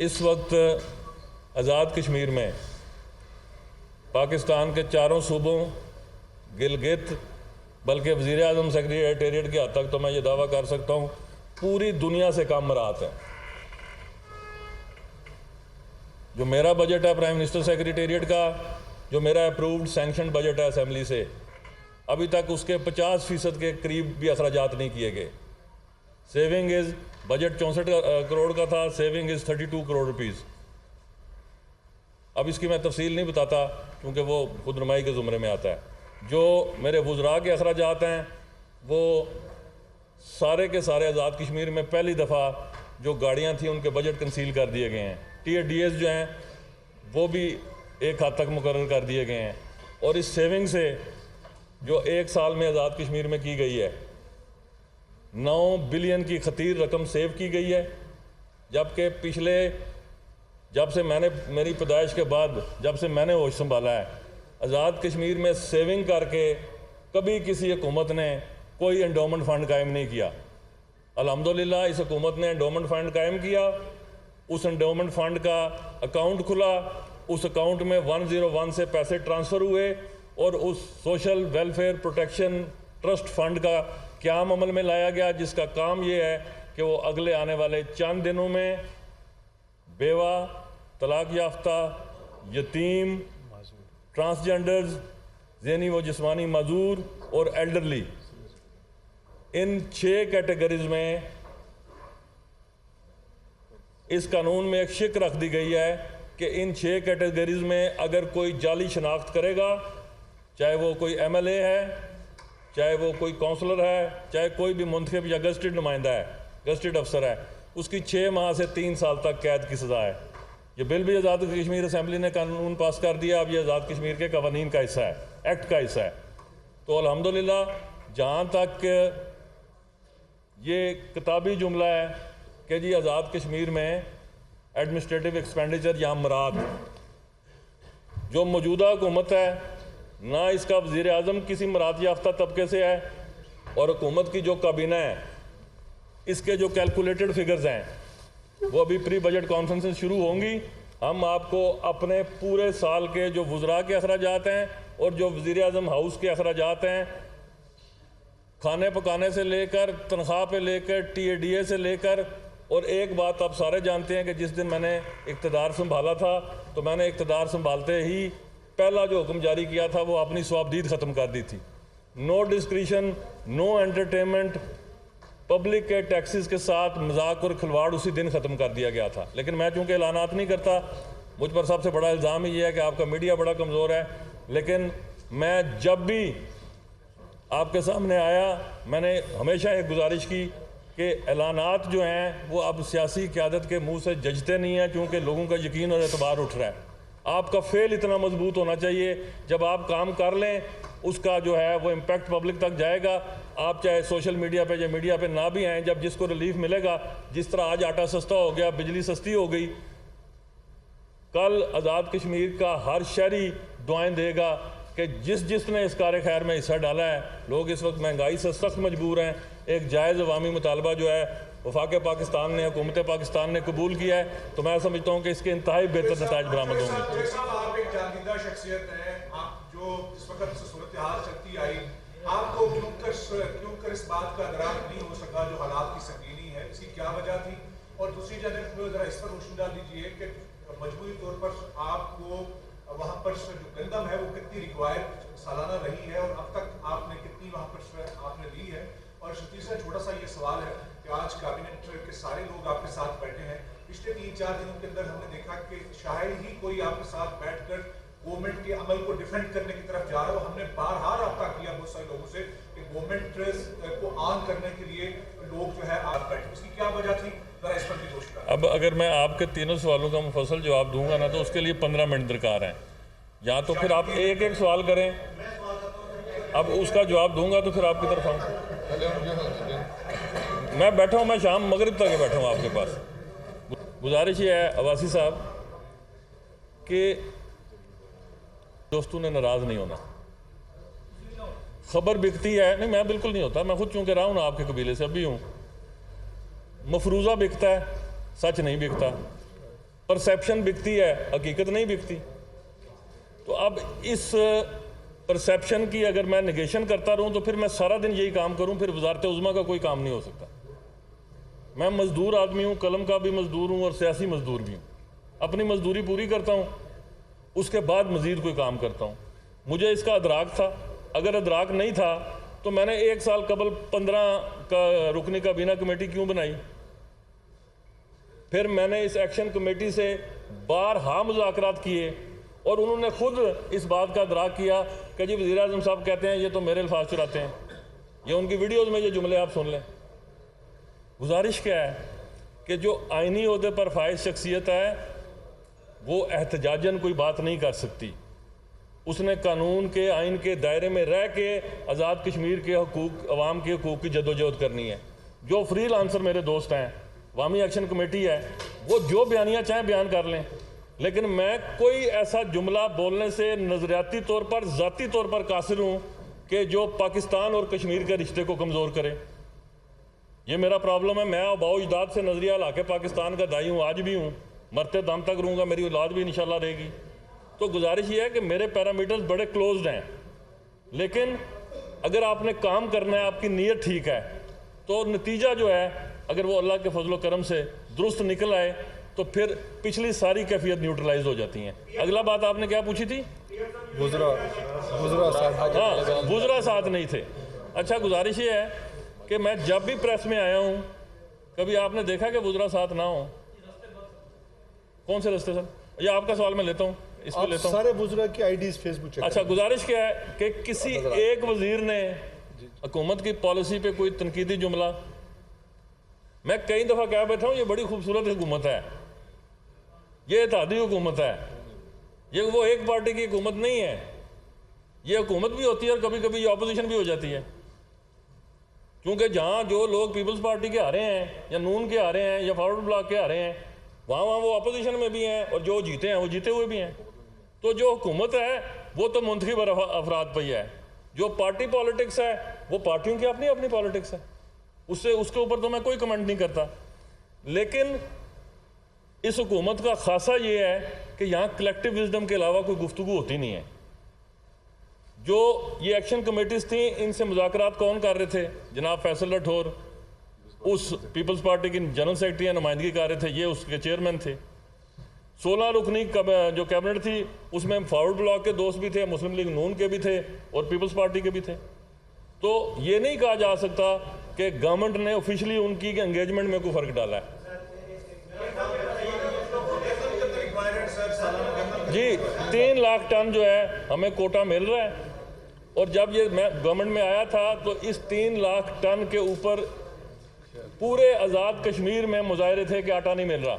इस वक्त आज़ाद कश्मीर में पाकिस्तान के चारों सूबों गिलगित बल्कि वज़ीर आज़म सेक्रेटेरिएट के हद तक तो मैं ये दावा कर सकता हूँ पूरी दुनिया से कम मराहत है। जो मेरा बजट है प्राइम मिनिस्टर सेक्रेटेरिएट का, जो मेरा अप्रूव्ड सैंक्शन बजट है असेंबली से, अभी तक उसके 50% के करीब भी अखराजात नहीं किए गए। सेविंग इज़ बजट 64 करोड़ का था, सेविंग इज़ 32 करोड़ रुपीज़। अब इसकी मैं तफसील नहीं बताता क्योंकि वो खुद नुमाई के ज़ुमरे में आता है। जो मेरे वुज़रा के अखराजात हैं वो सारे के सारे आज़ाद कश्मीर में पहली दफ़ा जो गाड़ियाँ थी उनके बजट कंसील कर दिए गए हैं। TADS जो हैं वो भी एक हद तक मुकर्रर कर दिए गए हैं। और इस सेविंग से जो एक साल में आज़ाद कश्मीर में की गई है 9 बिलियन की खतीर रकम सेव की गई है, जबकि पिछले जब से मैंने मेरी पैदाइश के बाद जब से मैंने होश संभाला है आज़ाद कश्मीर में सेविंग करके कभी किसी हुकूमत ने कोई एंडोमेंट फ़ंड कायम नहीं किया। अल्हम्दुलिल्लाह इस हुकूमत ने एंडोमेंट फ़ंड कायम किया, उस एंडोमेंट फ़ंड का अकाउंट खुला, उस अकाउंट में 101 से पैसे ट्रांसफ़र हुए और उस social welfare protection trust fund का क़याम अमल में लाया गया, जिसका काम ये है कि वो अगले आने वाले चंद दिनों में बेवा, तलाक याफ्ता, यतीम, ट्रांसजेंडर्स, ज़हनी व जिस्मानी माजूर और एल्डरली, इन 6 कैटेगरीज में इस कानून में एक शिक रख दी गई है कि इन 6 कैटेगरीज में अगर कोई जाली शनाख्त करेगा, चाहे वो कोई MLA है, चाहे वो कोई काउंसलर है, चाहे कोई भी मुंतखब या गजटेड नुमाइंदा है, गजटेड अफसर है, उसकी 6 माह से 3 साल तक कैद की सज़ा है। ये बिल भी आज़ाद कश्मीर असेंबली ने कानून पास कर दिया। अब ये आज़ाद कश्मीर के कवानीन का हिस्सा है, एक्ट का हिस्सा है। तो अल्हम्दुलिल्लाह जहाँ तक ये किताबी जुमला है कि जी आज़ाद कश्मीर में एडमिनिस्ट्रेटिव एक्सपेंडिचर या मराद, जो मौजूदा हुकूमत है ना इसका वज़ीर आज़म किसी मराद याफ्ता तबके से है और हुकूमत की जो काबीना है इसके जो कैलकुलेटेड फिगर्स हैं वो अभी प्री बजट कॉन्फ्रेंसेस शुरू होंगी। हम आपको अपने पूरे साल के जो वुज़रा के अखराजात हैं और जो वज़ीर आज़म हाउस के अखराजात हैं, खाने पकाने से लेकर तनख्वाह पे लेकर TADA से लेकर, और एक बात आप सारे जानते हैं कि जिस दिन मैंने इक़्तिदार संभाला था तो मैंने इक़्तिदार संभालते ही पहला जो हुक्म जारी किया था वो अपनी स्वाबदीद ख़त्म कर दी थी। No discretion, no entertainment, public के टैक्सेस के साथ मजाक और खिलवाड़ उसी दिन ख़त्म कर दिया गया था। लेकिन मैं चूँकि ऐलानात नहीं करता, मुझ पर सबसे बड़ा इल्ज़ाम ही ये है कि आपका मीडिया बड़ा कमज़ोर है। लेकिन मैं जब भी आपके सामने आया मैंने हमेशा एक गुजारिश की कि ऐलानात जो हैं वो अब सियासी क़यादत के मुंह से जजते नहीं हैं, क्योंकि लोगों का यकीन और एतबार उठ रहा है। आपका फेल इतना मजबूत होना चाहिए, जब आप काम कर लें उसका जो है वो इम्पैक्ट पब्लिक तक जाएगा। आप चाहे सोशल मीडिया पे या मीडिया पे ना भी आएँ, जब जिसको रिलीफ मिलेगा, जिस तरह आज आटा सस्ता हो गया, बिजली सस्ती हो गई, कल आज़ाद कश्मीर का हर शहरी दुआएं देगा कि जिसने इस कार्य खैर में हिस्सा डाला है। लोग इस वक्त महंगाई से सख्त मजबूर हैं। एक जायज़ अवामी मुतालबा जो है वफाक पाकिस्तान ने, हुकूमत पाकिस्तान ने कबूल किया है, तो मैं समझता हूँ कि इसके इंतहाई बेहतर नताइज बरामद होंगे। आप एक जानीदा शख्सियत हैं, आप जो इस वक्त सूरत हाल चलती आई, आपको क्यों कर इस बात का इदराक नहीं हो सका जो हालात की संगीनी है, इसकी क्या वजह थी? और दूसरी जानब जरा इस पर रोशनी डाल दीजिए कि मजबूरी तौर पर आपको वहाँ पर जो गंदम है वो कितनी रिक्वायर्ड सालाना रही है और अब तक आपने कितनी वहाँ पर आपने ली है? और तीसरा छोटा सा ये सवाल है कि आज कैबिनेट के सारे लोग आपके साथ बैठे हैं। पिछले 3-4 दिनों के अंदर हमने देखा कि शायद ही कोई आपके साथ बैठकर गवर्नमेंट के अमल को डिफेंड करने की तरफ जा रहा हो। हमने बारहा रब्ता किया बहुत सारे लोगों से कि गवर्नमेंट को ऑन करने के लिए लोग जो है आप बैठे, उसकी क्या वजह थी? जरा इस पर भी कोशिश करें। अब अगर मैं आपके तीनों सवालों का मुफस्सल जवाब दूंगा ना तो उसके लिए 15 मिनट दरकार हैं, या तो फिर आप एक एक सवाल करें, अब उसका जवाब दूंगा तो फिर आपकी तरफ आऊँ। मैं बैठा हूँ, मैं शाम मगरिब तक बैठा हूँ आपके पास। गुजारिश ये है अवासी साहब कि दोस्तों ने नाराज़ नहीं होना। खबर बिकती है, नहीं मैं बिल्कुल नहीं होता, मैं खुद चूँकि रहा हूँ ना आपके कबीले से, अभी हूँ। मफरूज़ा बिकता है, सच नहीं बिकता। परसेप्शन बिकती है, हकीकत नहीं बिकती। तो अब इस परसेप्शन की अगर मैं निगेशन करता रहूं तो फिर मैं सारा दिन यही काम करूं, फिर वजारत उज़्मा का कोई काम नहीं हो सकता। मैं मजदूर आदमी हूं, कलम का भी मजदूर हूं और सियासी मजदूर भी हूं। अपनी मजदूरी पूरी करता हूं, उसके बाद मजीद कोई काम करता हूं। मुझे इसका अदराक था, अगर अदराक नहीं था तो मैंने 1 साल कबल 15 का रुकनी काबीना कमेटी क्यों बनाई। फिर मैंने इस एक्शन कमेटी से बारहा मुज़ाकरात किए और उन्होंने खुद इस बात का अदराक किया कि जी वज़ीर आज़म साहब कहते हैं ये तो मेरे अल्फाज चुराते हैं। ये उनकी वीडियोज़ में ये जुमले आप सुन लें। गुजारिश क्या है कि जो आइनी ओहदे पर फाइज शख्सियत है वो एहतजाजन कोई बात नहीं कर सकती। उसने कानून के आइन के दायरे में रह के आज़ाद कश्मीर के हकूक़, अवाम के हकूक़ की जदोजहद करनी है। जो फ्री लांसर मेरे दोस्त हैं, अवामी एक्शन कमेटी है, वो जो बयानियाँ चाहें बयान कर लें, लेकिन मैं कोई ऐसा जुमला बोलने से नज़रियाती तौर पर, ज़ाती तौर पर कासिर हूँ कि जो पाकिस्तान और कश्मीर के रिश्ते को कमज़ोर करे। ये मेरा प्रॉब्लम है। मैं अबाऊ इजदाद से नज़रिया ला के पाकिस्तान का दाई हूँ, आज भी हूँ, मरते दम तक रहूँगा, मेरी औलाद भी इंशाल्लाह रहेगी। तो गुजारिश ये है कि मेरे पैरामीटर्स बड़े क्लोज्ड हैं, लेकिन अगर आपने काम करना है, आपकी नीयत ठीक है, तो नतीजा जो है अगर वो अल्लाह के फजल करम से दुरुस्त निकल आए तो फिर पिछली सारी कैफियत न्यूट्रलाइज हो जाती हैं। अगला बात आपने क्या पूछी थी? गुजरा साथ नहीं थे। अच्छा, गुजारिश ये है कि मैं जब भी प्रेस में आया हूँ, कभी आपने देखा कि गुजरा साथ ना हो? कौन से रास्ते सर? ये आपका सवाल मैं लेता हूँ, इस पर लेता हूँ। सारे बुजुर्ग की आईडीज फेसबुक चेक। अच्छा, गुजारिश क्या है कि किसी एक वजीर ने हुकूमत की पॉलिसी पे कोई तनकीदी जुमला, मैं कई दफ़ा कह बैठा हूँ ये बड़ी खूबसूरत हुकूमत है, ये इत्तेहादी हुकूमत है, ये वो एक पार्टी की हुकूमत नहीं है। ये हुकूमत भी होती है और कभी कभी ये अपोजिशन भी हो जाती है, क्योंकि जहाँ जो लोग पीपल्स पार्टी के आ रहे हैं या नून के आ रहे हैं या फॉरवर्ड ब्लॉक के आ रहे हैं, वहाँ वो अपोजिशन में भी हैं और जो जीते हैं वो जीते हुए भी हैं। तो जो हुकूमत है वो तो मुंतखब अफराद पर ही है। जो पार्टी पॉलिटिक्स है वो पार्टियों की अपनी अपनी पॉलिटिक्स है, उसके ऊपर तो मैं कोई कमेंट नहीं करता। लेकिन इस हुकूमत का खासा ये है कि यहाँ कलेक्टिव विजडम के अलावा कोई गुफ्तगू होती नहीं है। जो ये एक्शन कमेटीज थी, इनसे मुज़ाकरात कौन कर रहे थे? जनाब फैसल राठौर उस पीपल्स पार्टी की जनरल सेक्रेटरी या नुमाइंदगी कर रहे थे, ये उसके चेयरमैन थे। 16 रुकनी जो कैबिनेट थी उसमें फॉरवर्ड ब्लॉक के दोस्त भी थे, मुस्लिम लीग नून के भी थे और पीपल्स पार्टी के भी थे। तो ये नहीं कहा जा सकता कि गवर्नमेंट ने ऑफिशियली उनकी एंगेजमेंट में कोई फ़र्क डाला है। जी 3 लाख टन जो है हमें कोटा मिल रहा है, और जब ये मैं गवर्नमेंट में आया था तो इस 3 लाख टन के ऊपर पूरे आज़ाद कश्मीर में मुजाहरे थे कि आटा नहीं मिल रहा।